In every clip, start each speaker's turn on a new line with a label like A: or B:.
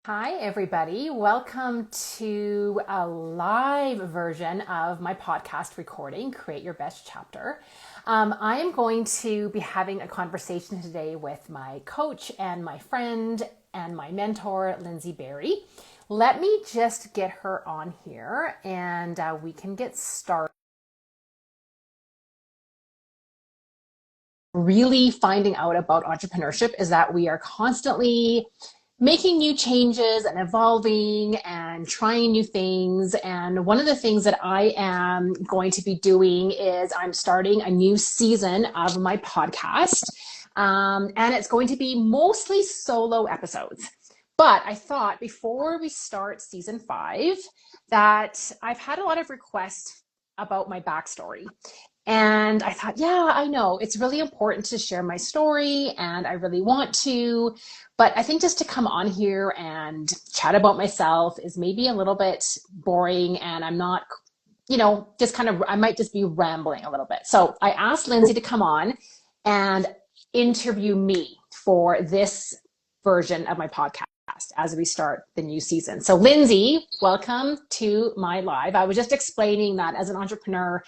A: Hi, everybody. Welcome to a live version of my podcast recording, Create Your Best Chapter. I am going to be having a conversation today with my coach and my friend and my mentor, Lyndsie Barrie. Let me just get her on here and we can get started. Really finding out about entrepreneurship is that we are constantly making new changes and evolving and trying new things. And one of the things that I am going to be doing is I'm starting a new season of my podcast. And it's going to be mostly solo episodes. But I thought before we start season 5 that I've had a lot of requests about my backstory. And I thought, yeah, I know it's really important to share my story and I really want to, but I think just to come on here and chat about myself is maybe a little bit boring and I'm not, just kind of, I might just be rambling a little bit. So I asked Lyndsie to come on and interview me for this version of my podcast as we start the new season. So Lyndsie, welcome to my live. I was just explaining that as an entrepreneur,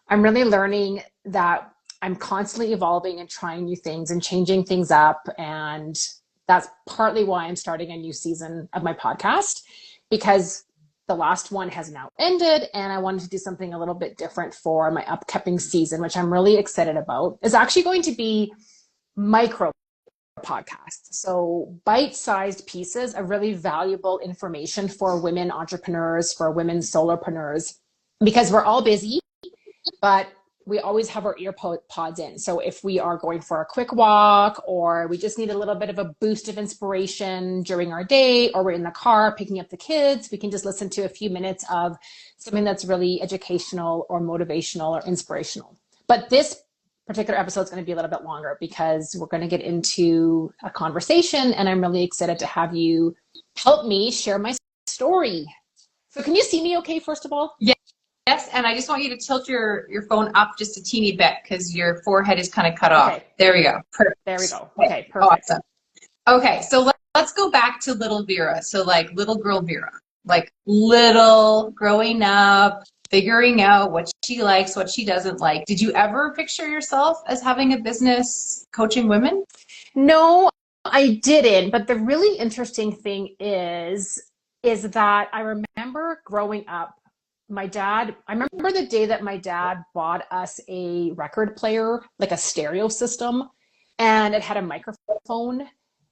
A: I'm really learning that I'm constantly evolving and trying new things and changing things up. And that's partly why I'm starting a new season of my podcast, because the last one has now ended and I wanted to do something a little bit different for my upcoming season, which I'm really excited about. It's actually going to be micro podcasts. So bite-sized pieces of really valuable information for women entrepreneurs, for women solopreneurs, because we're all busy, but we always have our ear pods in. So if we are going for a quick walk or we just need a little bit of a boost of inspiration during our day, or we're in the car picking up the kids, we can just listen to a few minutes of something that's really educational or motivational or inspirational. But this particular episode is going to be a little bit longer because we're going to get into a conversation and I'm really excited to have you help me share my story. So can you see me okay, first of all?
B: Yeah. Yes, and I just want you to tilt your phone up just a teeny bit because your forehead is kind of cut off.
A: Okay.
B: There we go. Perfect.
A: There we go. Okay, perfect.
B: Awesome. Okay, so let's go back to little Vera. So like little girl Vera, like little growing up, figuring out what she likes, what she doesn't like. Did you ever picture yourself as having a business coaching women?
A: No, I didn't. But the really interesting thing is that I remember growing up, I remember the day that my dad bought us a record player, like a stereo system, and it had a microphone,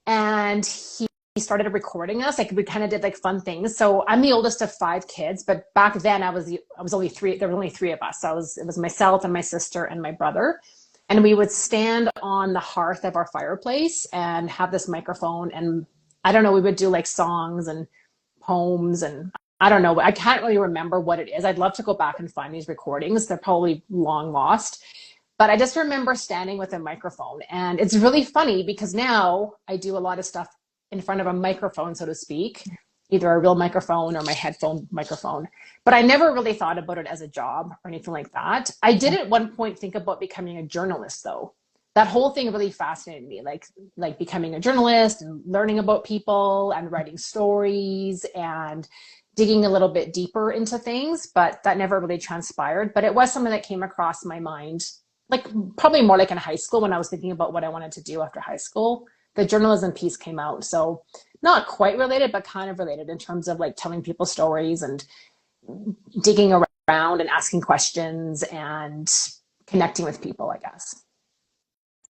A: and he started recording us. Like we kind of did like fun things. So I'm the oldest of 5 kids, but back then I was only three. There were only 3 of us. So it was myself and my sister and my brother. And we would stand on the hearth of our fireplace and have this microphone. And I don't know, we would do like songs and poems and I don't know. I can't really remember what it is. I'd love to go back and find these recordings. They're probably long lost. But I just remember standing with a microphone. And it's really funny because now I do a lot of stuff in front of a microphone, so to speak, either a real microphone or my headphone microphone. But I never really thought about it as a job or anything like that. I did at one point think about becoming a journalist, though. That whole thing really fascinated me, like becoming a journalist and learning about people and writing stories and digging a little bit deeper into things, but that never really transpired. But it was something that came across my mind, like probably more like in high school when I was thinking about what I wanted to do after high school. The journalism piece came out. So not quite related, but kind of related in terms of like telling people stories and digging around and asking questions and connecting with people, I guess.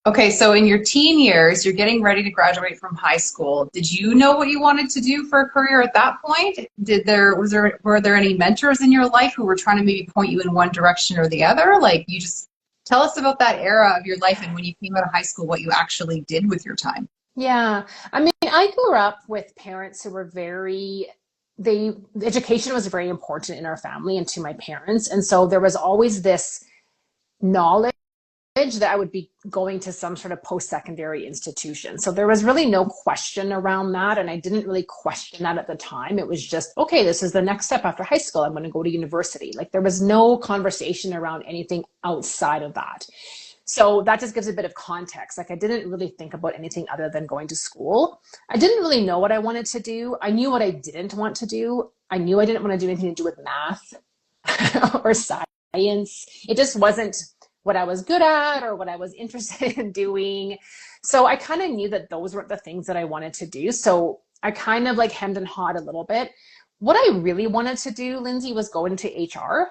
B: Okay, so in your teen years, you're getting ready to graduate from high school. Did you know what you wanted to do for a career at that point? Were there any mentors in your life who were trying to maybe point you in one direction or the other? Like you just tell us about that era of your life and when you came out of high school, what you actually did with your time.
A: Yeah. I mean, I grew up with parents who were education was very important in our family and to my parents. And so there was always this knowledge that I would be going to some sort of post-secondary institution. So there was really no question around that. And I didn't really question that at the time. It was just, okay, this is the next step after high school. I'm going to go to university. Like there was no conversation around anything outside of that. So that just gives a bit of context. Like I didn't really think about anything other than going to school. I didn't really know what I wanted to do. I knew what I didn't want to do. I knew I didn't want to do anything to do with math or science. It just wasn't what I was good at or what I was interested in doing. So I kind of knew that those weren't the things that I wanted to do. So I kind of like hemmed and hawed a little bit. What I really wanted to do, Lyndsie, was go into HR.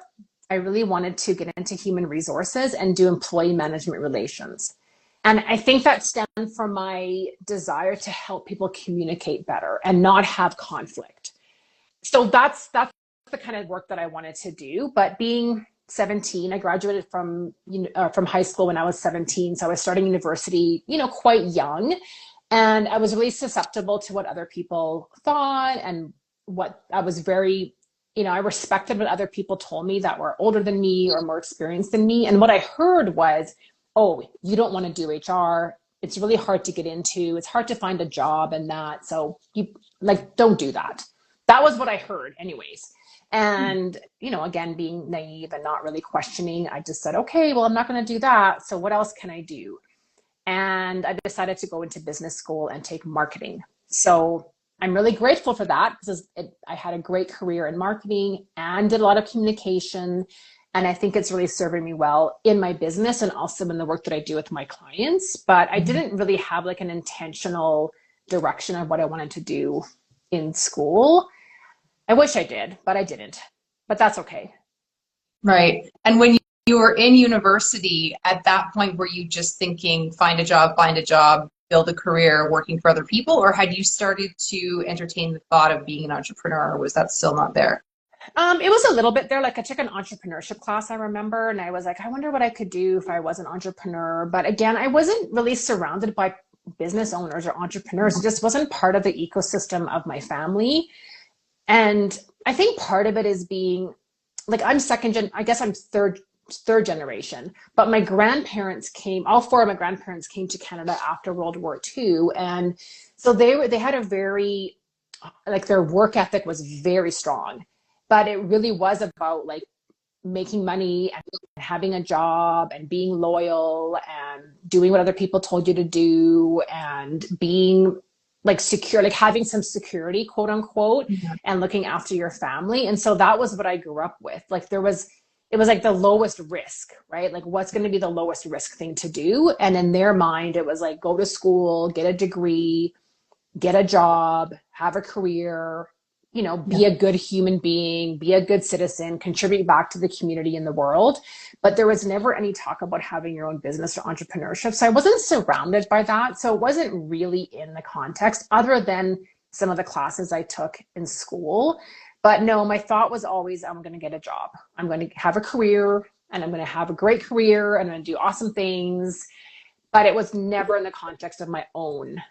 A: I really wanted to get into human resources and do employee management relations. And I think that stemmed from my desire to help people communicate better and not have conflict. So that's the kind of work that I wanted to do. But being 17, I graduated from high school when I was 17. So I was starting university, quite young. And I was really susceptible to what other people thought and what I was very, I respected what other people told me that were older than me or more experienced than me. And what I heard was, oh, you don't want to do HR. It's really hard to get into. It's hard to find a job and that. So you don't do that. That was what I heard anyways. And, again, being naive and not really questioning, I just said, okay, well, I'm not going to do that. So what else can I do? And I decided to go into business school and take marketing. So I'm really grateful for that because I had a great career in marketing and did a lot of communication. And I think it's really serving me well in my business and also in the work that I do with my clients. But I didn't really have like an intentional direction of what I wanted to do in school. I wish I did, but I didn't. But that's okay.
B: Right. And when you were in university, at that point, were you just thinking, find a job, build a career working for other people? Or had you started to entertain the thought of being an entrepreneur, or was that still not there?
A: It was a little bit there. Like I took an entrepreneurship class, I remember, and I was like, I wonder what I could do if I was an entrepreneur. But again, I wasn't really surrounded by business owners or entrepreneurs. It just wasn't part of the ecosystem of my family. And I think part of it is being like, I'm I guess I'm third generation, but my grandparents all four of my grandparents came to Canada after World War II. And so they had a very, like their work ethic was very strong, but it really was about like making money and having a job and being loyal and doing what other people told you to do and being like secure, like having some security, quote unquote, and looking after your family. And so that was what I grew up with. Like it was like the lowest risk, right? Like what's going to be the lowest risk thing to do? And in their mind, it was like, go to school, get a degree, get a job, have a career, be a good human being, be a good citizen, contribute back to the community and the world. But there was never any talk about having your own business or entrepreneurship. So I wasn't surrounded by that. So it wasn't really in the context other than some of the classes I took in school. But no, my thought was always, I'm going to get a job. I'm going to have a career and I'm going to have a great career and I'm going to do awesome things. But it was never in the context of my own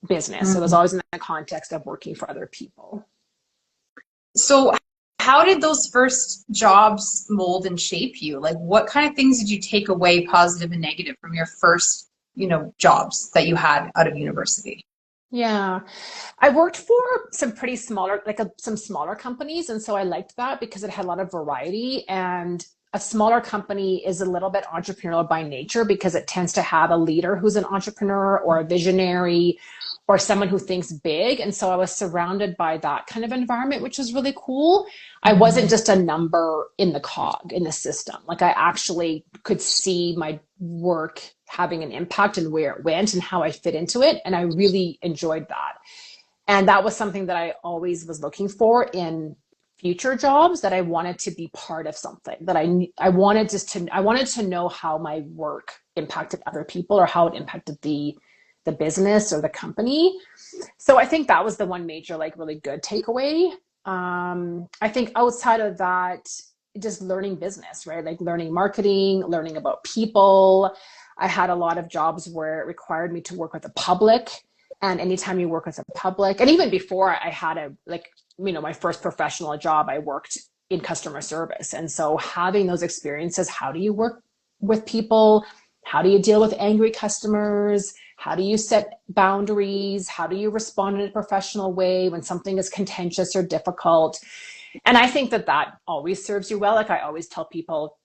A: business. It was always in the context of working for other people.
B: So how did those first jobs mold and shape you? Like what kind of things did you take away, positive and negative, from your first, jobs that you had out of university?
A: Yeah, I worked for some pretty smaller, some smaller companies. And so I liked that because it had a lot of variety. And a smaller company is a little bit entrepreneurial by nature because it tends to have a leader who's an entrepreneur or a visionary or someone who thinks big. And so I was surrounded by that kind of environment, which was really cool. I wasn't just a number in the cog in the system. Like I actually could see my work having an impact and where it went and how I fit into it. And I really enjoyed that. And that was something that I always was looking for in future jobs, that I wanted to be part of something, that I wanted to know how my work impacted other people or how it impacted the business or the company. So I think that was the one major, like really good takeaway. I think outside of that, just learning business, right? Like learning marketing, learning about people. I had a lot of jobs where it required me to work with the public. And anytime you work with the public, and even before I had my first professional job, I worked in customer service. And so having those experiences, how do you work with people? How do you deal with angry customers? How do you set boundaries? How do you respond in a professional way when something is contentious or difficult? And I think that always serves you well. Like I always tell people,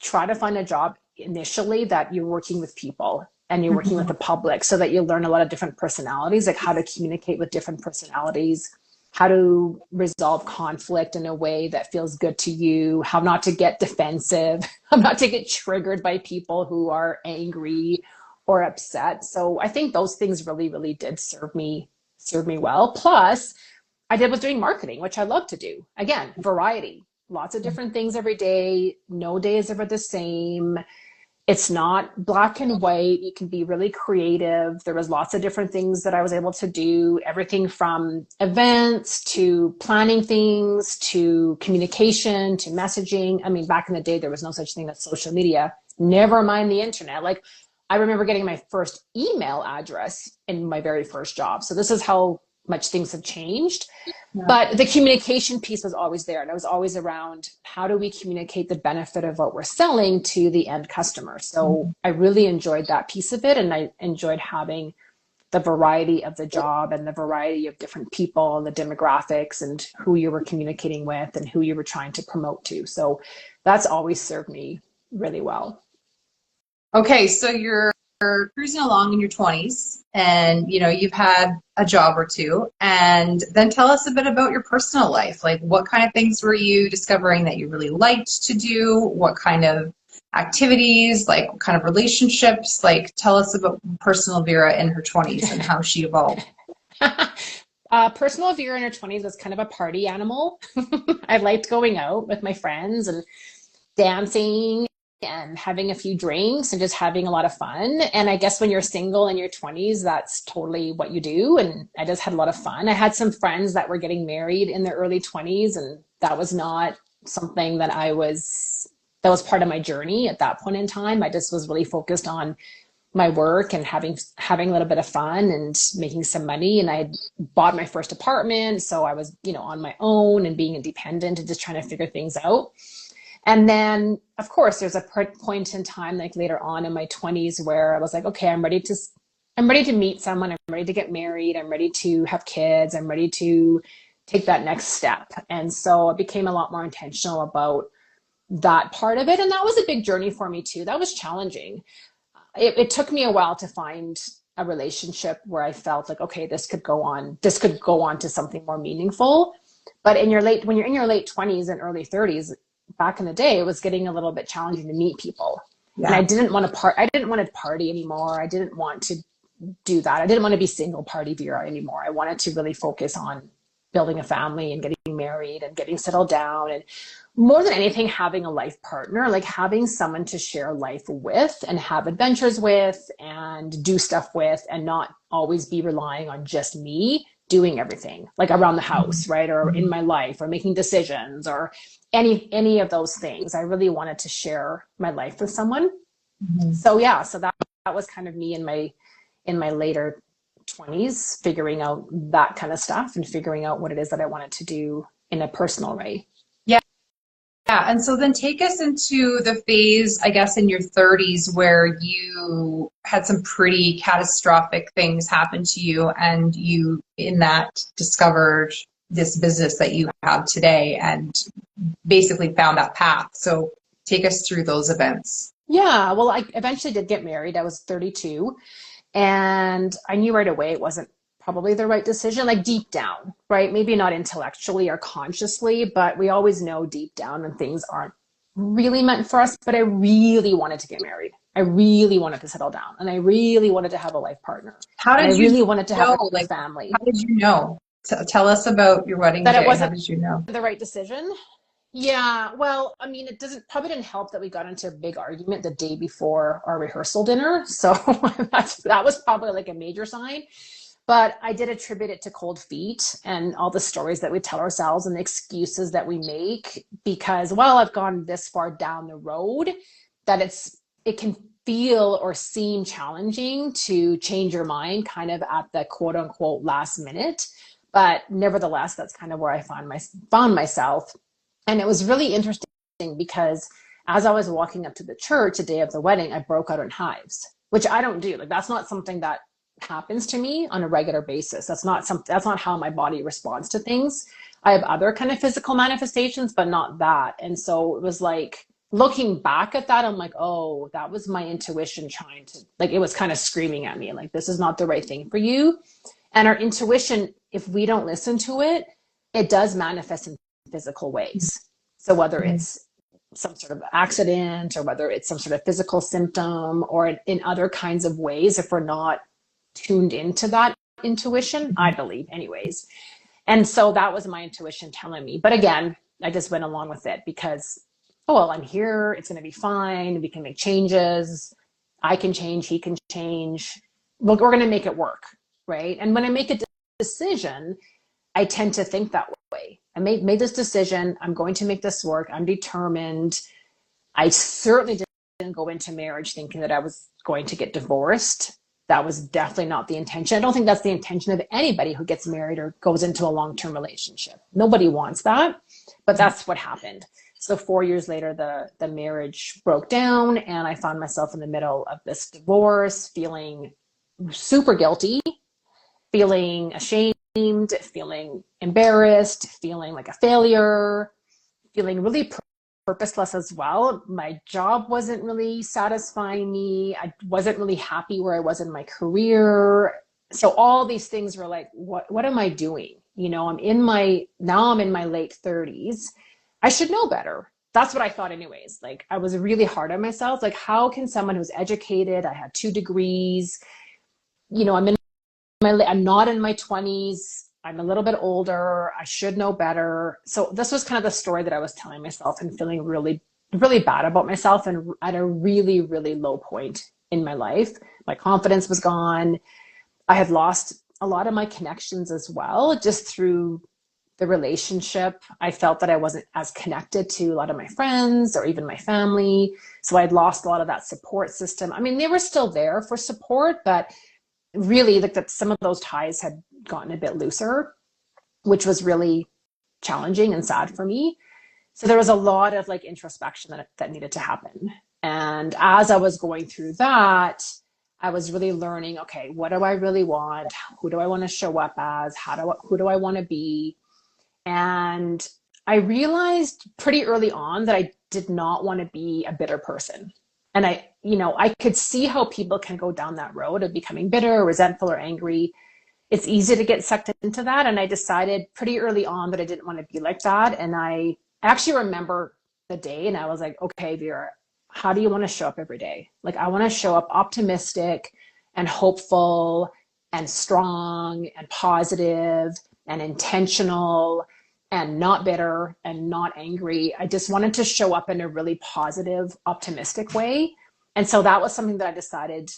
A: try to find a job initially that you're working with people and you're working with the public, so that you learn a lot of different personalities, like how to communicate with different personalities, how to resolve conflict in a way that feels good to you, how not to get defensive, how not to get triggered by people who are angry or upset. So I think those things really, really did serve me well. Plus, was doing marketing, which I love to do. Again, variety, lots of different things every day. No day is ever the same. It's not black and white. You can be really creative. There was lots of different things that I was able to do, everything from events to planning things to communication to messaging. I mean, back in the day, there was no such thing as social media, never mind the internet. Like, I remember getting my first email address in my very first job. So this is how much things have changed. Yeah. But the communication piece was always there. And I was always around, how do we communicate the benefit of what we're selling to the end customer? So I really enjoyed that piece of it. And I enjoyed having the variety of the job and the variety of different people and the demographics and who you were communicating with and who you were trying to promote to. So that's always served me really well.
B: Okay, so you're cruising along in your 20s and you've had a job or two, and then tell us a bit about your personal life. Like, what kind of things were you discovering that you really liked to do? What kind of activities, like what kind of relationships? Like, tell us about personal Vera in her 20s and how she evolved.
A: Personal Vera in her 20s was kind of a party animal. I liked going out with my friends and dancing and having a few drinks and just having a lot of fun. And I guess when you're single in your 20s, that's totally what you do. And I just had a lot of fun. I had some friends that were getting married in their early 20s, and that was not something that was part of my journey at that point in time. I just was really focused on my work and having a little bit of fun and making some money. And I had bought my first apartment. So I was, on my own and being independent and just trying to figure things out. And then, of course, there's a point in time, like later on in my 20s, where I was like, okay, I'm ready to meet someone. I'm ready to get married. I'm ready to have kids. I'm ready to take that next step. And so I became a lot more intentional about that part of it. And that was a big journey for me too. That was challenging. It took me a while to find a relationship where I felt like, okay, this could go on to something more meaningful. But when you're in your late 20s and early 30s, back in the day, it was getting a little bit challenging to meet people. Yeah. And I didn't want to party anymore. I didn't want to do that. I didn't want to be single party Vera anymore. I wanted to really focus on building a family and getting married and getting settled down. And more than anything, having a life partner, like having someone to share life with and have adventures with and do stuff with, and not always be relying on just me doing everything, like around the house, right? Or in my life, or making decisions, or any of those things. I really wanted to share my life with someone. Mm-hmm. So that was kind of me in my later 20s, figuring out that kind of stuff and figuring out what it is that I wanted to do in a personal way.
B: Yeah. And so then take us into the phase, I guess, in your 30s where you had some pretty catastrophic things happen to you, and you in that discovered this business that you have today and basically found that path. So take us through those events.
A: Yeah. Well, I eventually did get married. I was 32, and I knew right away it wasn't probably the right decision, like deep down, right? Maybe not intellectually or consciously, but we always know deep down when things aren't really meant for us. But I really wanted to get married. I really wanted to settle down, and I really wanted to have a life partner. I really wanted to have a family.
B: How did you know? Tell us about your wedding day. How did you know?
A: The right decision? Yeah, well, I mean, probably didn't help that we got into a big argument the day before our rehearsal dinner. So that was probably like a major sign. But I did attribute it to cold feet and all the stories that we tell ourselves and the excuses that we make, because, well, I've gone this far down the road that it can feel or seem challenging to change your mind kind of at the quote unquote last minute. But nevertheless, that's kind of where I found myself. And it was really interesting because as I was walking up to the church the day of the wedding, I broke out in hives, which I don't do. Like, that's not something that happens to me on a regular basis. That's not how my body responds to things. I have other kind of physical manifestations, but not that. And so it was like looking back at that, I'm like, oh, that was my intuition trying to, like, it was kind of screaming at me, like, this is not the right thing for you. And our intuition, if we don't listen to it, it does manifest in physical ways. So whether it's some sort of accident or whether it's some sort of physical symptom or in other kinds of ways, if we're not tuned into that intuition, I believe anyways. And so that was my intuition telling me. But again, I just went along with it because, oh, well, I'm here. It's going to be fine. We can make changes. I can change. He can change. We're going to make it work. Right. And when I make a decision, I tend to think that way. I made this decision. I'm going to make this work. I'm determined. I certainly didn't go into marriage thinking that I was going to get divorced. That was definitely not the intention. I don't think that's the intention of anybody who gets married or goes into a long-term relationship. Nobody wants that, but that's what happened. So 4 years later, the marriage broke down and I found myself in the middle of this divorce, feeling super guilty, feeling ashamed, feeling embarrassed, feeling like a failure, feeling really purposeless as well. My job wasn't really satisfying me. I wasn't really happy where I was in my career. So all these things were like, what am I doing? You know, I'm in my late 30s. I should know better. That's what I thought anyways. Like I was really hard on myself. Like how can someone who's educated, I had 2 degrees, you know, I'm not in my 20s. I'm a little bit older. I should know better. So this was kind of the story that I was telling myself and feeling really, really bad about myself and at a really, really low point in my life. My confidence was gone. I had lost a lot of my connections as well, just through the relationship. I felt that I wasn't as connected to a lot of my friends or even my family. So I'd lost a lot of that support system. I mean, they were still there for support, but really like that some of those ties had gotten a bit looser, which was really challenging and sad for me. So there was a lot of like introspection that needed to happen. And as I was going through that, I was really learning, okay, what do I really want? Who do I want to show up as? Who do I want to be? And I realized pretty early on that I did not want to be a bitter person. And I could see how people can go down that road of becoming bitter, resentful, or angry. It's easy to get sucked into that. And I decided pretty early on that I didn't want to be like that. And I actually remember the day and I was like, okay, Vera, how do you want to show up every day? Like, I want to show up optimistic and hopeful and strong and positive and intentional and not bitter and not angry. I just wanted to show up in a really positive, optimistic way. And so that was something that I decided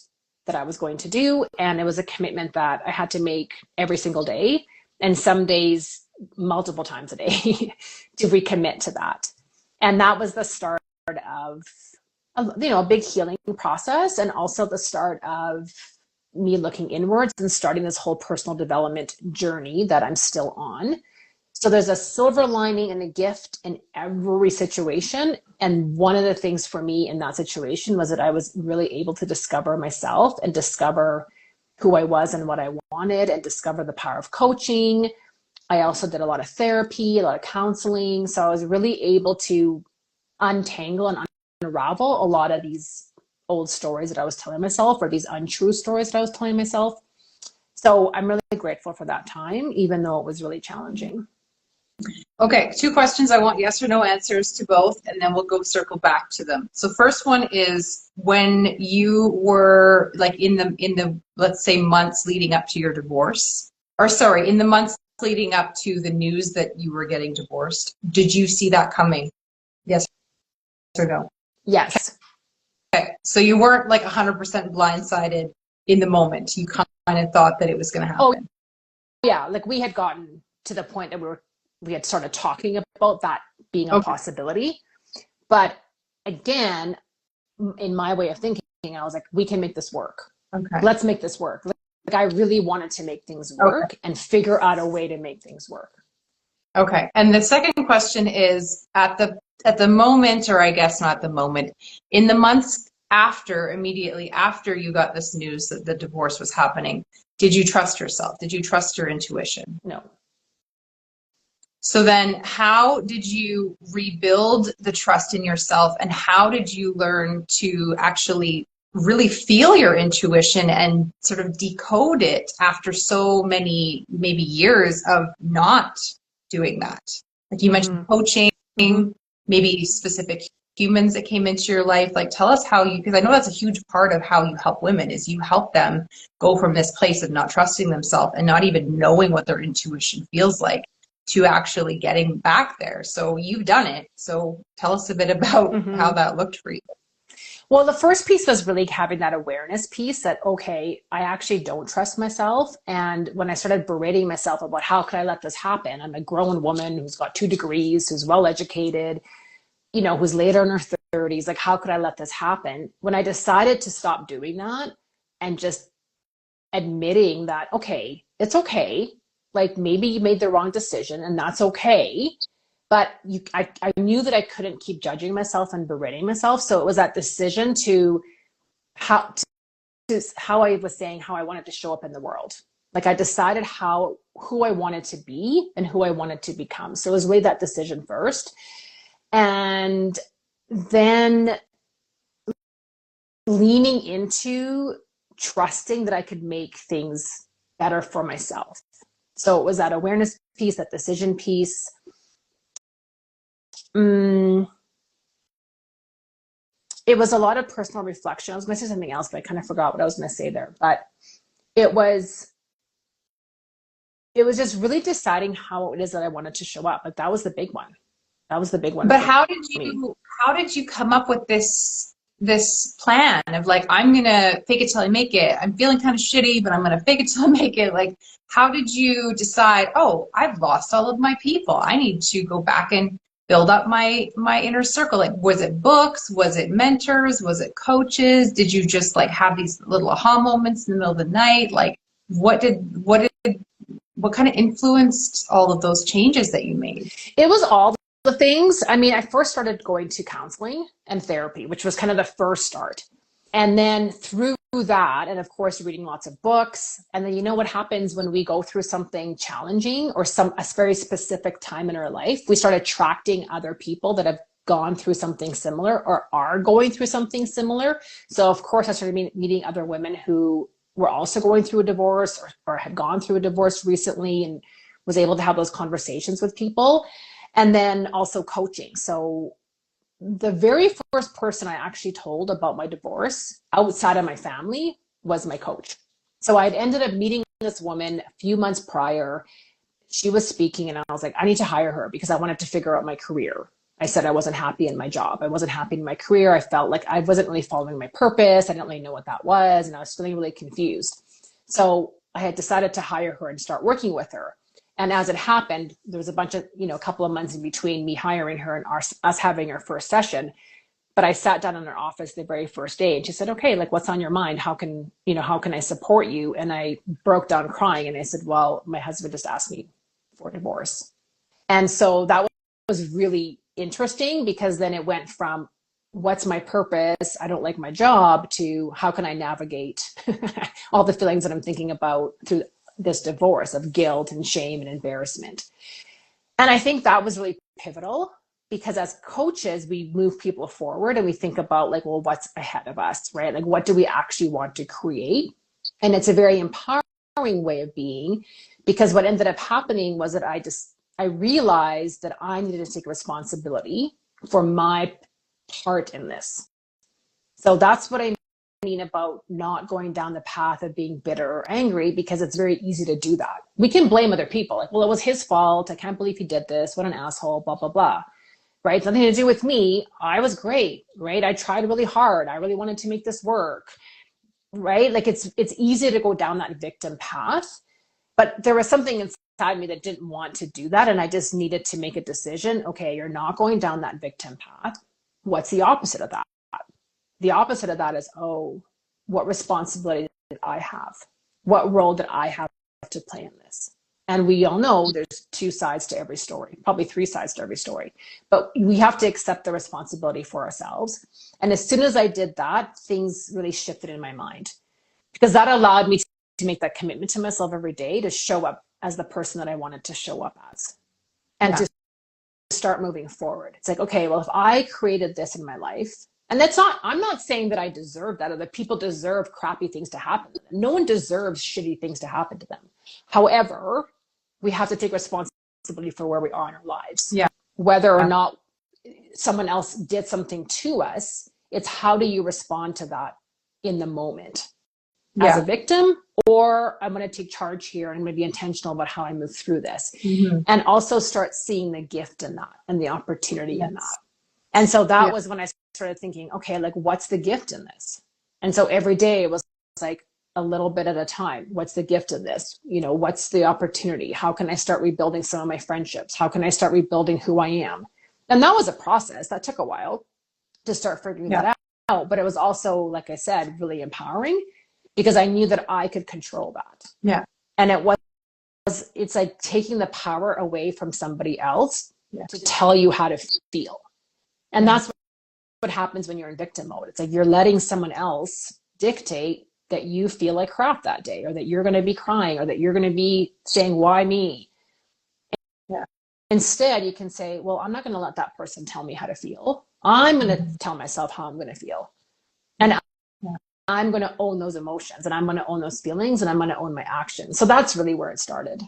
A: that I was going to do. And it was a commitment that I had to make every single day. And some days, multiple times a day to recommit to that. And that was the start of, a big healing process. And also the start of me looking inwards and starting this whole personal development journey that I'm still on. So there's a silver lining and a gift in every situation. And one of the things for me in that situation was that I was really able to discover myself and discover who I was and what I wanted and discover the power of coaching. I also did a lot of therapy, a lot of counseling. So I was really able to untangle and unravel a lot of these old stories that I was telling myself or these untrue stories that I was telling myself. So I'm really grateful for that time, even though it was really challenging.
B: Okay, 2 questions. I want yes or no answers to both, and then we'll go circle back to them. So first one is when you were like in the let's say months leading up to your divorce, or sorry, in the months leading up to the news that you were getting divorced, did you see that coming? Yes or no?
A: Yes.
B: Okay, so you weren't like 100% blindsided in the moment. You kind of thought that it was going to happen.
A: Oh, yeah. Like we had gotten to the point that we had started talking about that being a possibility. But again, in my way of thinking, I was like, we can make this work. Okay. Let's make this work. Like I really wanted to make things work and figure out a way to make things work.
B: Okay. And the second question is at the moment, or I guess not the moment, in the months after, immediately after you got this news that the divorce was happening, did you trust yourself? Did you trust your intuition?
A: No.
B: So then how did you rebuild the trust in yourself, and how did you learn to actually really feel your intuition and sort of decode it after so many maybe years of not doing that? Like you mentioned
A: Mm-hmm.
B: coaching,
A: Mm-hmm.
B: maybe specific humans that came into your life. Like tell us how you, because I know that's a huge part of how you help women, is you help them go from this place of not trusting themselves and not even knowing what their intuition feels like to actually getting back there. So you've done it. So tell us a bit about how
A: Mm-hmm.
B: that looked for you.
A: Well, the first piece was really having that awareness piece that, okay, I actually don't trust myself. And when I started berating myself about how could I let this happen? I'm a grown woman who's got 2 degrees, who's well educated, who's later in her 30s. Like, how could I let this happen? When I decided to stop doing that and just admitting that, okay, it's okay. Like maybe you made the wrong decision and that's okay. But I knew that I couldn't keep judging myself and berating myself. So it was that decision to how, how I was saying how I wanted to show up in the world. Like I decided who I wanted to be and who I wanted to become. So it was really that decision first. And then leaning into trusting that I could make things better for myself. So it was that awareness piece, that decision piece. Mm, it was a lot of personal reflection. I was going to say something else, but I kind of forgot what I was going to say there. But it was it was just really deciding how it is that I wanted to show up. Like that was the big one. That was the big one
B: But
A: for me.
B: how did you come up with this plan of like, I'm gonna fake it till I make it. I'm feeling kind of shitty, but I'm gonna fake it till I make it. Like, how did you decide, oh, I've lost all of my people. I need to go back and build up my inner circle? Like, was it books? Was it mentors? Was it coaches? Did you just like have these little aha moments in the middle of the night? Like, what kind of influenced all of those changes that you made?
A: It was all the things. I mean, I first started going to counseling and therapy, which was kind of the first start. And then through that, and of course, reading lots of books. And then you know what happens when we go through something challenging or a very specific time in our life, we start attracting other people that have gone through something similar or are going through something similar. So of course, I started meeting other women who were also going through a divorce or had gone through a divorce recently and was able to have those conversations with people. And then also coaching. So the very first person I actually told about my divorce outside of my family was my coach. So I'd ended up meeting this woman a few months prior. She was speaking and I was like, I need to hire her because I wanted to figure out my career. I said I wasn't happy in my job. I wasn't happy in my career. I felt like I wasn't really following my purpose. I didn't really know what that was. And I was feeling really confused. So I had decided to hire her and start working with her. And as it happened, there was a bunch of, a couple of months in between me hiring her and us having our first session. But I sat down in her office the very first day and she said, okay, like what's on your mind? How can I support you? And I broke down crying and I said, well, my husband just asked me for a divorce. And so that was really interesting because then it went from what's my purpose? I don't like my job to how can I navigate all the feelings that I'm thinking about through this divorce of guilt and shame and embarrassment. And I think that was really pivotal because as coaches, we move people forward and we think about like, well, what's ahead of us, right? Like, what do we actually want to create? And it's a very empowering way of being because what ended up happening was that I realized that I needed to take responsibility for my part in this. So that's what I mean about not going down the path of being bitter or angry, because it's very easy to do that. We can blame other people. Like, well, it was his fault. I can't believe he did this. What an asshole, blah, blah, blah. Right? It's nothing to do with me. I was great, right? I tried really hard. I really wanted to make this work, right? Like it's easy to go down that victim path, but there was something inside me that didn't want to do that. And I just needed to make a decision. Okay, you're not going down that victim path. What's the opposite of that? The opposite of that is, oh, what responsibility did I have? What role did I have to play in this? And we all know there's 2 sides to every story, probably 3 sides to every story. But we have to accept the responsibility for ourselves. And as soon as I did that, things really shifted in my mind because that allowed me to make that commitment to myself every day to show up as the person that I wanted to show up as. and to start moving forward. It's like, okay, well, if I created this in my life, and that's not, I'm not saying that I deserve that or that people deserve crappy things to happen to them. No one deserves shitty things to happen to them. However, we have to take responsibility for where we are in our lives.
B: Yeah.
A: Whether or not someone else did something to us, it's how do you respond to that in the moment as a victim, or I'm going to take charge here and I'm going to be intentional about how I move through this. And also start seeing the gift in that and the opportunity in that. And so that was when I started thinking, okay, like what's the gift in this? And so every day it was like a little bit at a time. What's the gift in this? You know, what's the opportunity? How can I start rebuilding some of my friendships? How can I start rebuilding who I am? And that was a process that took a while to start figuring that out. But it was also, like I said, really empowering because I knew that I could control that.
B: Yeah.
A: And it's like taking the power away from somebody else to tell you how to feel. And that's what happens when you're in victim mode. It's like you're letting someone else dictate that you feel like crap that day, or that you're going to be crying, or that you're going to be saying, why me? Instead, you can say, well, I'm not going to let that person tell me how to feel. I'm going to tell myself how I'm going to feel. And I'm going to own those emotions, and I'm going to own those feelings, and I'm going to own my actions. So that's really where it started.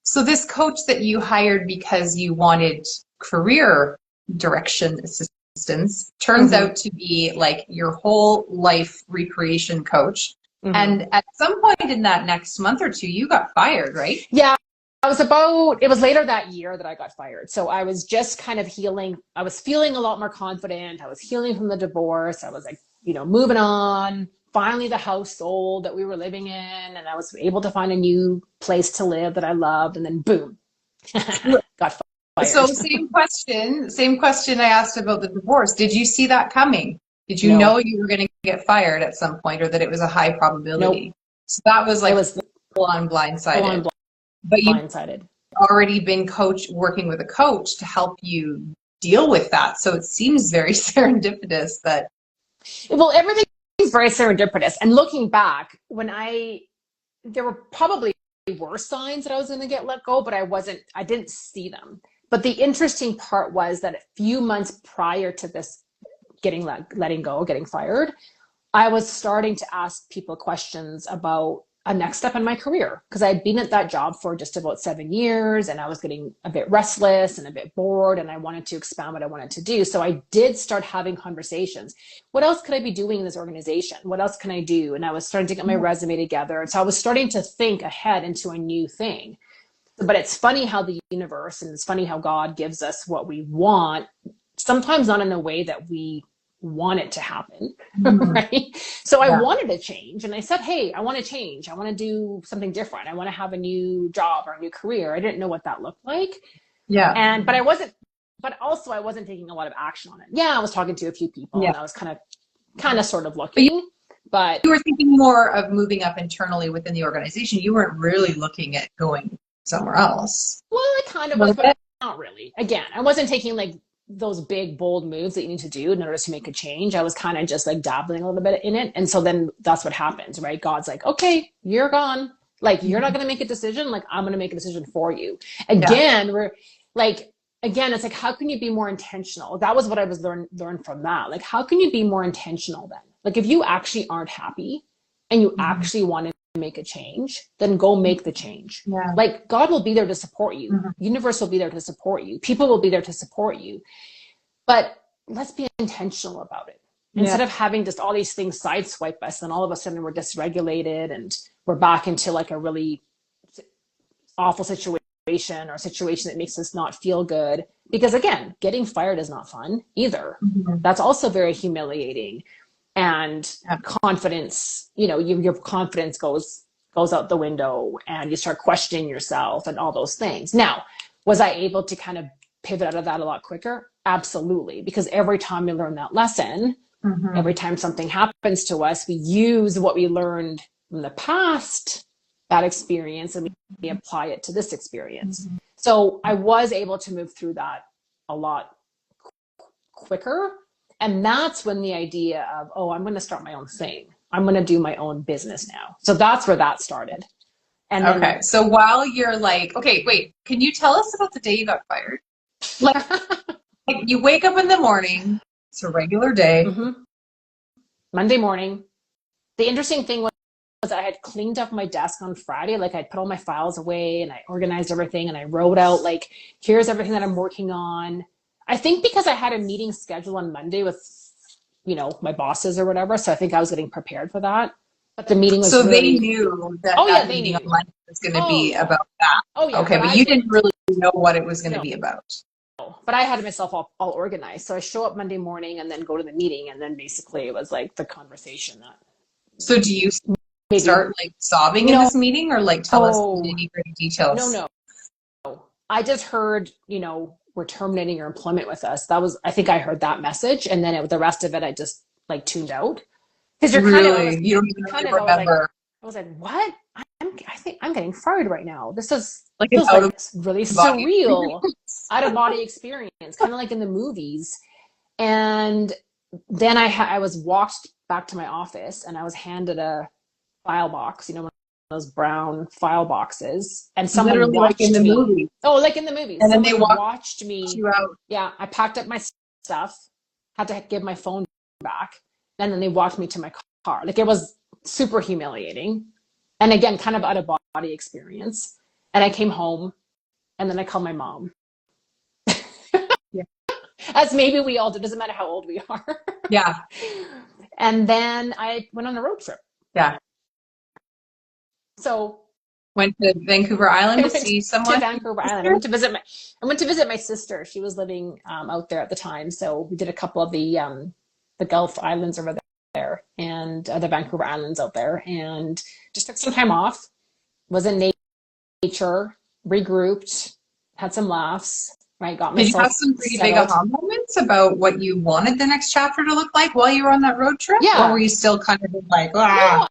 B: So this coach that you hired because you wanted career direction assistance turns out to be like your whole life recreation coach. And at some point in that next month or two, you got fired, right?
A: Yeah. It was later that year that I got fired. So I was just kind of healing. I was feeling a lot more confident. I was healing from the divorce. I was like, you know, moving on. Finally, the house sold that we were living in, and I was able to find a new place to live that I loved. And then boom, got fired.
B: So same question I asked about the divorce. Did you see that coming? Did you know you were going to get fired at some point, or that it was a high probability?
A: Nope.
B: So that was like full on blindsided. But you've already been working with a coach to help you deal with that. So it seems very serendipitous that.
A: Well, everything is very serendipitous. And looking back, there were probably worse signs that I was going to get let go, but I didn't see them. But the interesting part was that a few months prior to this getting fired, I was starting to ask people questions about a next step in my career, because I had been at that job for just about 7 years, and I was getting a bit restless and a bit bored, and I wanted to expand what I wanted to do. So I did start having conversations. What else could I be doing in this organization? What else can I do? And I was starting to get my resume together. And so I was starting to think ahead into a new thing. But it's funny how the universe, and it's funny how God gives us what we want, sometimes not in a way that we want it to happen, right? So I wanted to change, and I said, hey, I want to change. I want to do something different. I want to have a new job or a new career. I didn't know what that looked like. But also I wasn't taking a lot of action on it. Yeah, I was talking to a few people, and I was kind of sort of looking, but
B: you were thinking more of moving up internally within the organization. You weren't really looking at going somewhere else.
A: Well, I kind of was, but not really. Again, I wasn't taking like those big, bold moves that you need to do in order to make a change. I was kind of just like dabbling a little bit in it. And so then that's what happens, right? God's like, okay, you're gone. Like, you're not going to make a decision. Like, I'm going to make a decision for you. Again, it's like, how can you be more intentional? That was what I was learned from that. Like, how can you be more intentional then? Like, if you actually aren't happy and you actually want to make a change, then go make the change. Like, God will be there to support you. Universe will be there to support you. People will be there to support you. But let's be intentional about it. Instead of having just all these things sideswipe us, and all of a sudden we're dysregulated and we're back into like a really awful situation, or a situation that makes us not feel good. Because again, getting fired is not fun either. That's also very humiliating. And confidence, your confidence goes out the window, and you start questioning yourself and all those things. Now, was I able to kind of pivot out of that a lot quicker? Absolutely. Because every time we learn that lesson, every time something happens to us, we use what we learned from the past, that experience, and we apply it to this experience. So I was able to move through that a lot quicker. And that's when the idea of, oh, I'm going to start my own thing. I'm going to do my own business now. So that's where that started. And then,
B: Okay. So while you're like, okay, wait, can you tell us about the day you got fired? Like, you wake up in the morning, it's a regular day.
A: Mhm. Monday morning. The interesting thing was I had cleaned up my desk on Friday. Like I'd put all my files away and I organized everything and I wrote out like, here's everything that I'm working on. I think because I had a meeting scheduled on Monday with, my bosses or whatever. So I think I was getting prepared for that. But the meeting was
B: So they
A: really,
B: knew that
A: oh yeah,
B: that
A: they
B: meeting on
A: knew.
B: Monday was going to
A: Oh
B: be
A: yeah.
B: about that.
A: Oh yeah.
B: Okay,
A: But
B: but
A: I
B: you didn't
A: didn't
B: really know what it was going to
A: know.
B: be about.
A: But I had myself all organized. So I show up Monday morning and then go to the meeting. And then basically it was like the conversation that
B: So do you
A: maybe,
B: start like sobbing in
A: no,
B: this meeting or like tell us the
A: no,
B: nitty-gritty details?
A: no. I just heard, we're terminating your employment with us. I think I heard that message. And then the rest of it, I just like tuned out. Because
B: Really? You don't even really remember
A: I was like, what? I think I'm getting fired right now.
B: like an
A: Feels
B: out
A: like
B: of
A: really
B: body
A: surreal,
B: experience.
A: out of body experience, kind of like in the movies. And then I was walked back to my office and I was handed a file box, one of those brown file boxes, and someone
B: Literally like in
A: watched
B: the
A: me.
B: movie.
A: Oh, like in the movies,
B: And then they
A: someone
B: walk
A: watched me.
B: you out.
A: Yeah, I packed up my stuff, had to give my phone back, and then they walked me to my car. Like it was super humiliating. And again, kind of out of body experience. And I came home and then I called my mom.
B: Yeah.
A: As maybe we all do, doesn't matter how old we are.
B: Yeah.
A: And then I went on a road trip.
B: Yeah.
A: So
B: Went to Vancouver Island
A: I
B: to
A: went
B: see
A: to
B: someone.
A: Vancouver Island. I went to visit my sister. She was living out there at the time. So we did a couple of the Gulf Islands over there and the Vancouver Islands out there, and just took some time off. Was in nature, regrouped, had some laughs. Right, got
B: Did you have
A: myself
B: some pretty big
A: settled.
B: aha moments about what you wanted the next chapter to look like while you were on that road trip? Or were
A: Yeah.
B: you still kind of like, ah?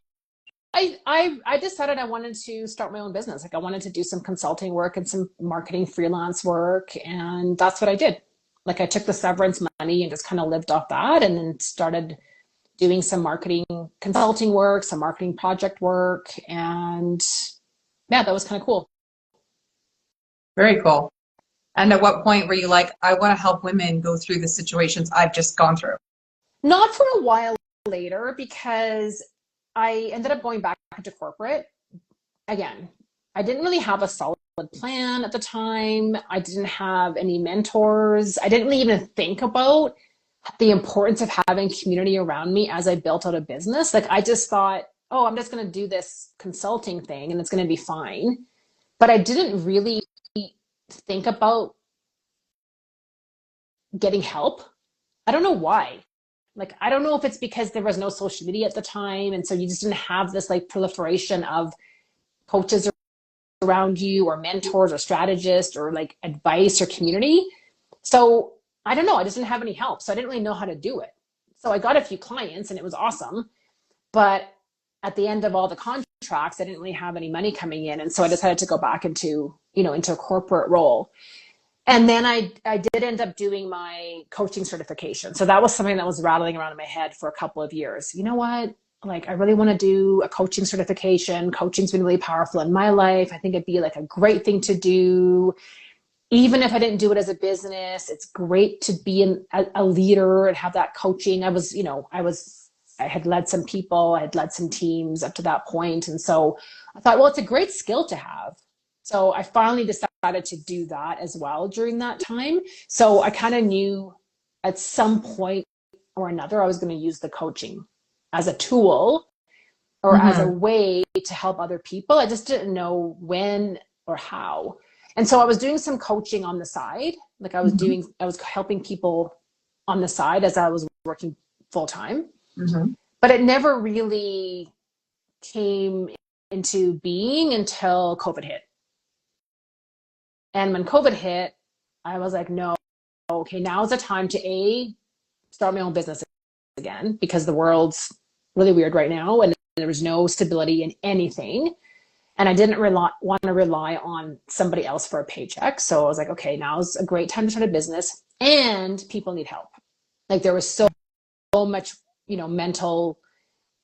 A: No, I decided I wanted to start my own business. Like I wanted to do some consulting work and some marketing freelance work, and that's what I did. Like I took the severance money and just kind of lived off that, and then started doing some marketing consulting work, some marketing project work, and yeah, that was kind of cool.
B: Very cool. And at what point were you like, I want to help women go through the situations I've just gone through?
A: Not for a while later because I ended up going back into corporate again. I didn't really have a solid plan at the time. I didn't have any mentors. I didn't really even think about the importance of having community around me as I built out a business. Like I just thought, oh, I'm just going to do this consulting thing and it's going to be fine. But I didn't really think about getting help. I don't know why. Like, I don't know if it's because there was no social media at the time. And so you just didn't have this like proliferation of coaches around you or mentors or strategists or like advice or community. So I don't know. I just didn't have any help. So I didn't really know how to do it. So I got a few clients and it was awesome. But at the end of all the contracts, I didn't really have any money coming in. And so I decided to go back into a corporate role. And then I did end up doing my coaching certification. So that was something that was rattling around in my head for a couple of years. You know what? Like, I really want to do a coaching certification. Coaching's been really powerful in my life. I think it'd be like a great thing to do. Even if I didn't do it as a business, it's great to be a leader and have that coaching. I had led some people, I had led some teams up to that point. And so I thought, well, it's a great skill to have. So I finally decided to do that as well during that time. So I kind of knew at some point or another, I was going to use the coaching as a tool or as a
B: Mm-hmm.
A: way to help other people. I just didn't know when or how. And so I was doing some coaching on the side. Like
B: Mm-hmm.
A: I was helping people on the side as I was working full time,
B: Mm-hmm.
A: but it never really came into being until COVID hit. And when COVID hit, I was like, no, okay, now is the time to start my own business again because the world's really weird right now and there was no stability in anything. And I didn't want to rely on somebody else for a paycheck. So I was like, okay, now's a great time to start a business and people need help. Like there was so much, mental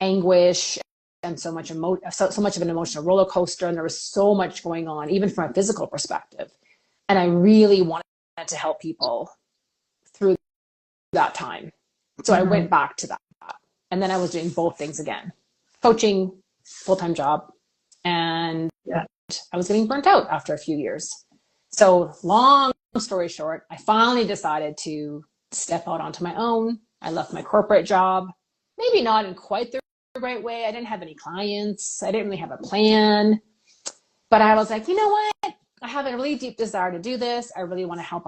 A: anguish been so much so much of an emotional roller coaster, and there was so much going on, even from a physical perspective. And I really wanted to help people through that time. So I went back to that. And then I was doing both things again, coaching, full-time job. And I was getting burnt out after a few years. So long story short, I finally decided to step out onto my own. I left my corporate job, maybe not in quite the right way. I didn't have any clients. I didn't really have a plan. But I was like, you know what? I have a really deep desire to do this. I really want to help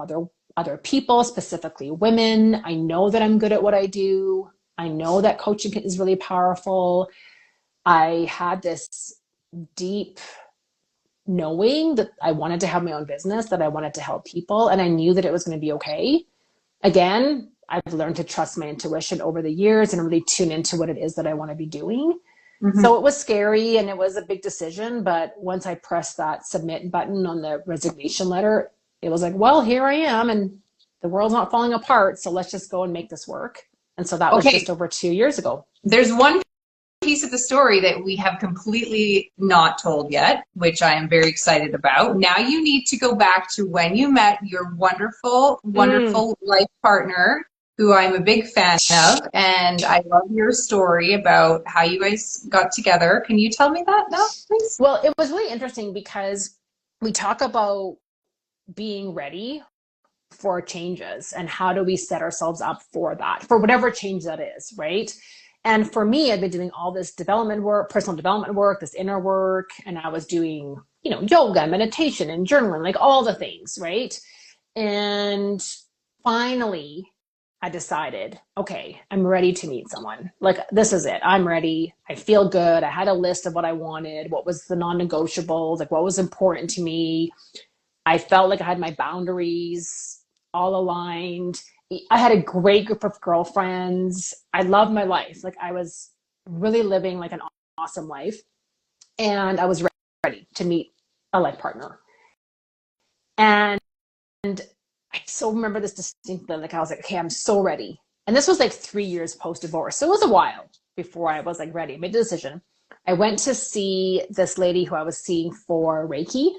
A: other people, specifically women. I know that I'm good at what I do. I know that coaching is really powerful. I had this deep knowing that I wanted to have my own business, that I wanted to help people, and I knew that it was going to be okay. Again, I've learned to trust my intuition over the years and really tune into what it is that I want to be doing. So it was scary and it was a big decision, but once I pressed that submit button on the resignation letter, it was like, well, here I am and the world's not falling apart, so let's just go and make this work. And so that was just over 2 years ago.
B: There's one piece of the story that we have completely not told yet, which I am very excited about. Now you need to go back to when you met your wonderful, wonderful life partner, who I'm a big fan of, and I love your story about how you guys got together. Can you tell me that now, please?
A: Well, it was really interesting because we talk about being ready for changes and how do we set ourselves up for that, for whatever change that is, right? And for me, I've been doing all this development work, personal development work, this inner work, and I was doing, yoga, meditation, and journaling, like all the things, right? And finally, I decided, okay, I'm ready to meet someone. Like, this is it. I'm ready. I feel good. I had a list of what I wanted, what was the non-negotiables, like what was important to me. I felt like I had my boundaries all aligned. I had a great group of girlfriends. I loved my life. Like, I was really living like an awesome life. And I was ready to meet a life partner. And I so remember this distinctly. Like, I was like, okay, I'm so ready. And this was like 3 years post-divorce. So it was a while before I was like ready. I made the decision. I went to see this lady who I was seeing for Reiki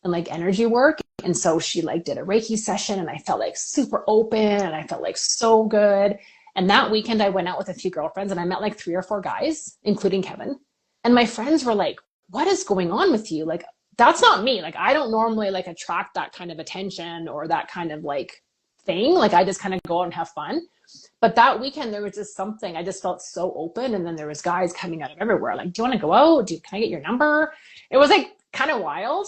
A: and like energy work. And so she like did a Reiki session and I felt like super open and I felt like so good. And that weekend I went out with a few girlfriends and I met like 3 or 4 guys, including Kevin. And my friends were like, what is going on with you? Like, that's not me. Like, I don't normally like attract that kind of attention or that kind of like thing. Like, I just kind of go out and have fun. But that weekend there was just something, I just felt so open. And then there was guys coming out of everywhere. Like, do you want to go out? Can I get your number? It was like kind of wild.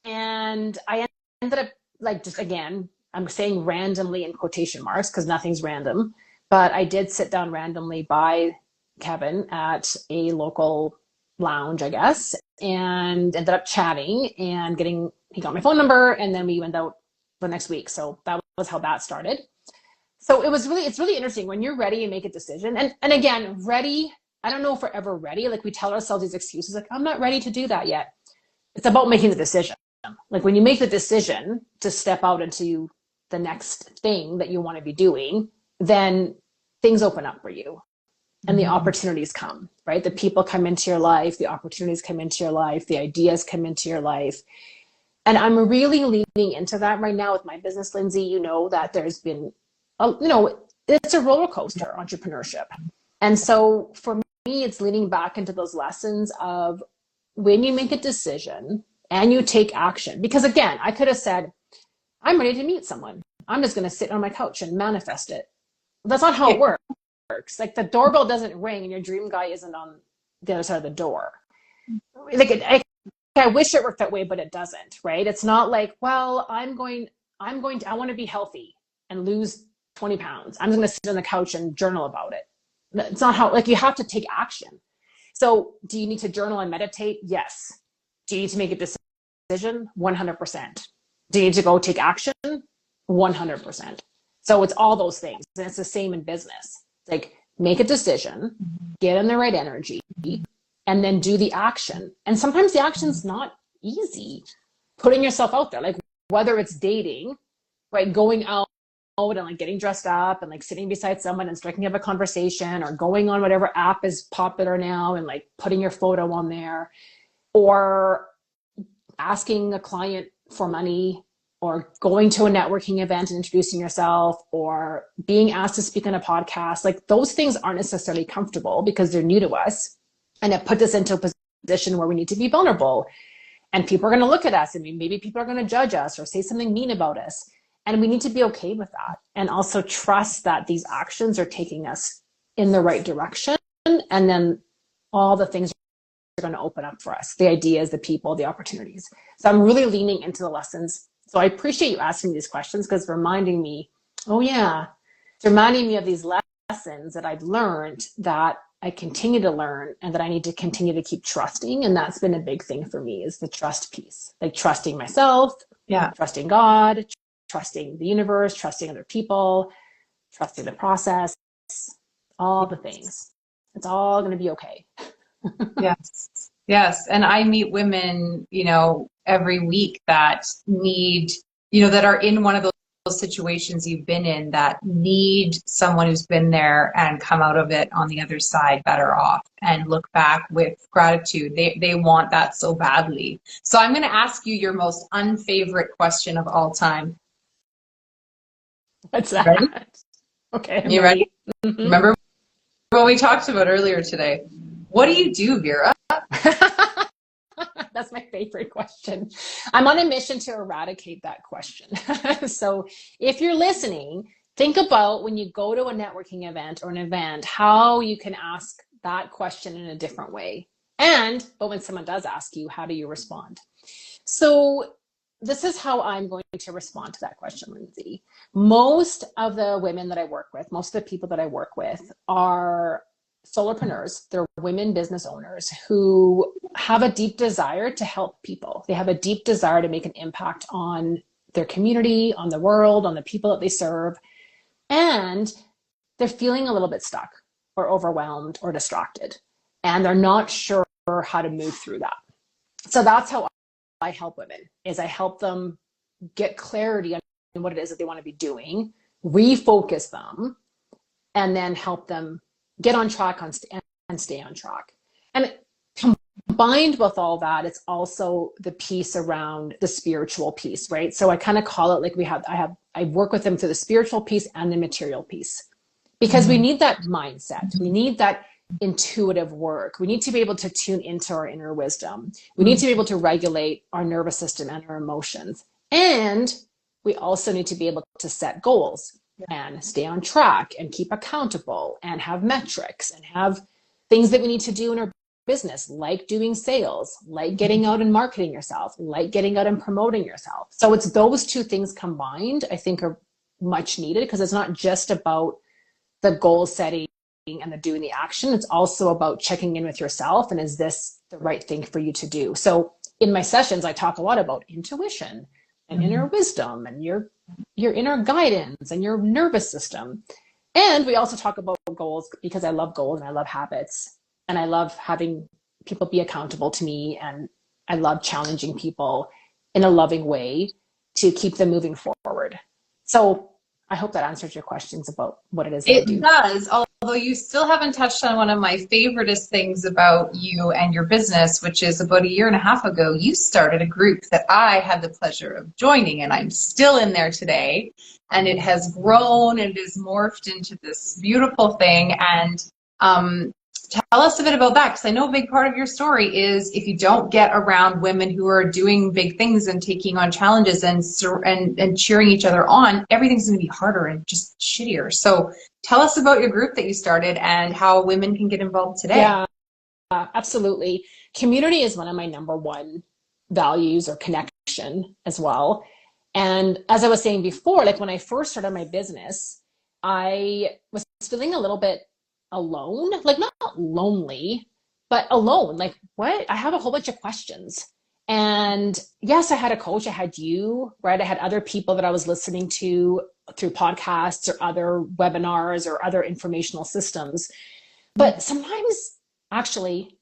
A: And I ended up like, just again, I'm saying randomly in quotation marks because nothing's random, but I did sit down randomly by Kevin at a local lounge, I guess, and ended up chatting and he got my phone number and then we went out the next week. So that was how that started. So it's really interesting when you're ready and make a decision. And again, ready, I don't know if we're ever ready. Like, we tell ourselves these excuses, like, I'm not ready to do that yet. It's about making the decision. Like, when you make the decision to step out into the next thing that you want to be doing, then things open up for you and the opportunities come, right? The people come into your life, the opportunities come into your life, the ideas come into your life. And I'm really leaning into that right now with my business, Lyndsie. You know that there's been, it's a roller coaster, entrepreneurship. And so for me, it's leaning back into those lessons of when you make a decision and you take action. Because again, I could have said, I'm ready to meet someone. I'm just going to sit on my couch and manifest it. That's not how it works. Like, the doorbell doesn't ring and your dream guy isn't on the other side of the door. Like, I wish it worked that way, but it doesn't, right? It's not like, well, I want to be healthy and lose 20 pounds. I'm just going to sit on the couch and journal about it. It's not how, like, you have to take action. So do you need to journal and meditate? Yes. Do you need to make a decision? 100%. Do you need to go take action? 100%. So it's all those things. And it's the same in business. It's like, make a decision, get in the right energy, and then do the action. And sometimes the action's not easy. Putting yourself out there, like whether it's dating, right? Going out and like getting dressed up and like sitting beside someone and striking up a conversation, or going on whatever app is popular now and like putting your photo on there, or asking a client for money, or going to a networking event and introducing yourself, or being asked to speak on a podcast. Like those things aren't necessarily comfortable because they're new to us. And it puts us into a position where we need to be vulnerable. And people are going to look at us. I mean, maybe people are going to judge us or say something mean about us. And we need to be okay with that. And also trust that these actions are taking us in the right direction. And then all the things are going to open up for us, the ideas, the people, the opportunities. So I'm really leaning into the lessons. So I appreciate you asking these questions, because it's reminding me, oh yeah, it's reminding me of these lessons that I've learned, that I continue to learn, and that I need to continue to keep trusting. And that's been a big thing for me, is the trust piece, like trusting myself, trusting God, trusting the universe, trusting other people, trusting the process, all the things. It's all going to be okay.
B: Yes. Yes. And I meet women, every week that need, that are in one of those situations you've been in, that need someone who's been there and come out of it on the other side better off and look back with gratitude. They want that so badly. So I'm going to ask you your most unfavorite question of all time.
A: What's that?
B: Ready?
A: Okay.
B: You ready?
A: Mm-hmm.
B: Remember what we talked about earlier today? What do you do, Vera?
A: That's my favorite question. I'm on a mission to eradicate that question. So if you're listening, think about when you go to a networking event or an event, how you can ask that question in a different way. But when someone does ask you, how do you respond? So this is how I'm going to respond to that question, Lyndsie. Most of the women that I work with, most of the people that I work with are solopreneurs. They're women business owners who have a deep desire to help people. They have a deep desire to make an impact on their community, on the world, on the people that they serve. And they're feeling a little bit stuck or overwhelmed or distracted. And they're not sure how to move through that. So that's how I help women, is I help them get clarity on what it is that they want to be doing, refocus them, and then help them get on track and stay on track. And combined with all that, it's also the piece around the spiritual piece, right? So I kind of call it like I work with them through the spiritual piece and the material piece, because we need that mindset. We need that intuitive work. We need to be able to tune into our inner wisdom. We need to be able to regulate our nervous system and our emotions. And we also need to be able to set goals and stay on track and keep accountable and have metrics and have things that we need to do in our business, like doing sales, like getting out and marketing yourself, like getting out and promoting yourself. So it's those two things combined, I think, are much needed, because it's not just about the goal setting and the doing the action. It's also about checking in with yourself, and is this the right thing for you to do? So in my sessions, I talk a lot about intuition and inner wisdom and your inner guidance and your nervous system. And we also talk about goals, because I love goals and I love habits, and I love having people be accountable to me, and I love challenging people in a loving way to keep them moving forward. So I hope that answers your questions about what it is that I do.
B: It does, although you still haven't touched on one of my favoriteest things about you and your business, which is about 1.5 years ago, you started a group that I had the pleasure of joining, and I'm still in there today. And it has grown and it has morphed into this beautiful thing. And tell us a bit about that, because I know a big part of your story is if you don't get around women who are doing big things and taking on challenges and cheering each other on, everything's going to be harder and just shittier. So tell us about your group that you started and how women can get involved today.
A: Yeah, absolutely. Community is one of my number one values, or connection as well. And as I was saying before, like when I first started my business, I was feeling a little bit alone, like not lonely, but alone. Like, what? I have a whole bunch of questions. And yes, I had a coach. I had you, right? I had other people that I was listening to through podcasts or other webinars or other informational systems. But sometimes, actually,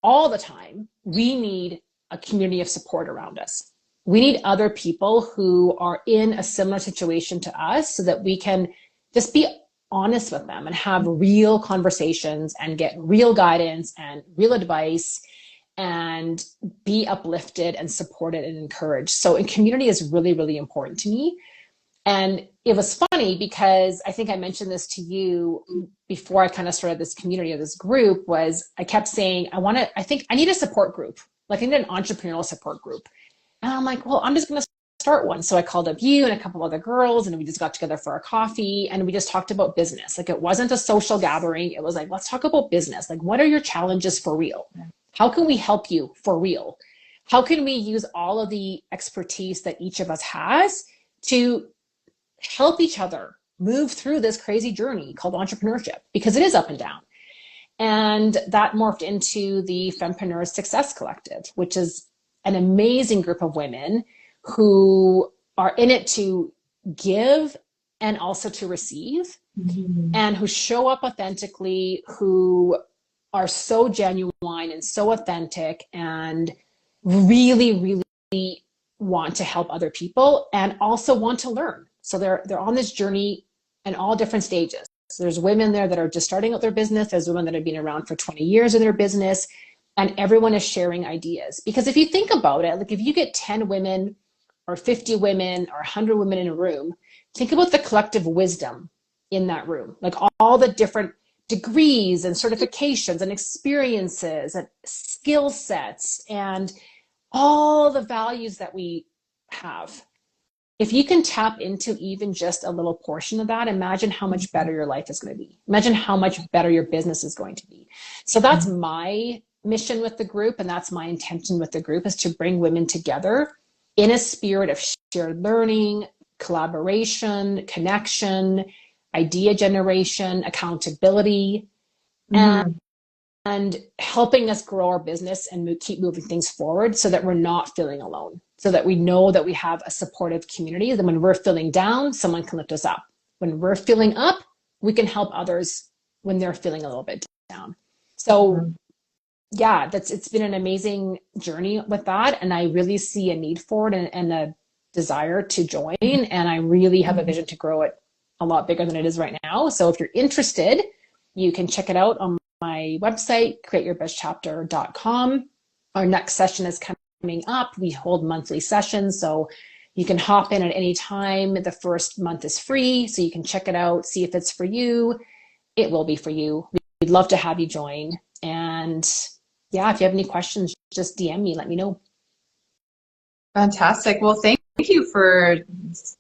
A: all the time, we need a community of support around us. we need other people who are in a similar situation to us so that we can just be honest with them and have real conversations and get real guidance and real advice and be uplifted and supported and encouraged. So in community is really, really important to me. And it was funny because I think I mentioned this to you before I kind of started this community or this group. Was I kept saying, I think I need a support group. Like I need an entrepreneurial support group. And I'm like, well, I'm just going to start one. So I called up you and a couple other girls and we just got together for a coffee and we just talked about business. Like it wasn't a social gathering. It was like, let's talk about business. Like, what are your challenges for real? How can we help you for real? How can we use all of the expertise that each of us has to help each other move through this crazy journey called entrepreneurship? Because it is up and down. And that morphed into the Fempreneur Success Collective, which is an amazing group of women who are in it to give and also to receive, and who show up authentically, who are so genuine and so authentic and really, really want to help other people and also want to learn. So they're on this journey in all different stages. So there's women there that are just starting out their business. There's women that have been around for 20 years in their business. And everyone is sharing ideas. Because if you think about it, like if you get 10 women or 50 women or 100 women in a room, think about the collective wisdom in that room. Like all the different degrees and certifications and experiences and skill sets and all the values that we have. If you can tap into even just a little portion of that, imagine how much better your life is going to be. Imagine how much better your business is going to be. So that's my mission with the group, and that's my intention with the group, is to bring women together in a spirit of shared learning, collaboration, connection, idea generation, accountability, and helping us grow our business and keep moving things forward so that we're not feeling alone, so that we know that we have a supportive community, that when we're feeling down, someone can lift us up. When we're feeling up, we can help others when they're feeling a little bit down. So yeah, it's been an amazing journey with that. And I really see a need for it and a desire to join. And I really have a vision to grow it a lot bigger than it is right now. So if you're interested, you can check it out on my website, createyourbestchapter.com. Our next session is coming up. We hold monthly sessions, so you can hop in at any time. The first month is free, so you can check it out, see if it's for you. It will be for you. We'd love to have you join. And yeah, if you have any questions, just DM me, let me know.
B: Fantastic. Well, thank you for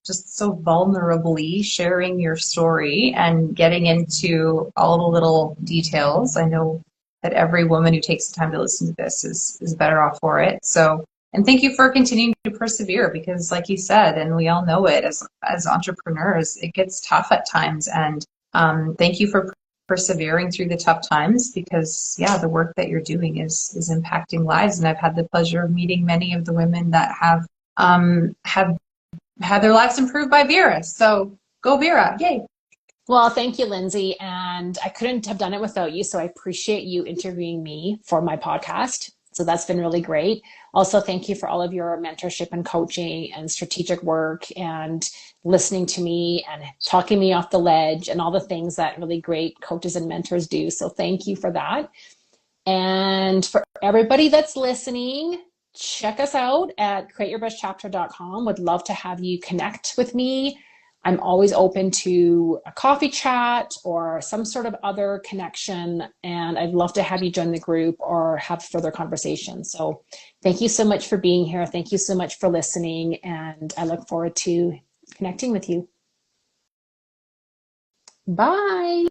B: just so vulnerably sharing your story and getting into all the little details. I know that every woman who takes the time to listen to this is better off for it. So, and thank you for continuing to persevere, because like you said, and we all know it as entrepreneurs, it gets tough at times. And thank you for persevering through the tough times, because yeah, the work that you're doing is impacting lives. And I've had the pleasure of meeting many of the women that have had their lives improved by Vera. So go Vera. Yay.
A: Well, thank you, Lyndsie. And I couldn't have done it without you. So I appreciate you interviewing me for my podcast. So that's been really great. Also, thank you for all of your mentorship and coaching and strategic work and listening to me and talking me off the ledge and all the things that really great coaches and mentors do. So thank you for that. And for everybody that's listening, check us out at createyourbestchapter.com. Would love to have you connect with me. I'm always open to a coffee chat or some sort of other connection, and I'd love to have you join the group or have further conversations. So thank you so much for being here. Thank you so much for listening, and I look forward to connecting with you. Bye.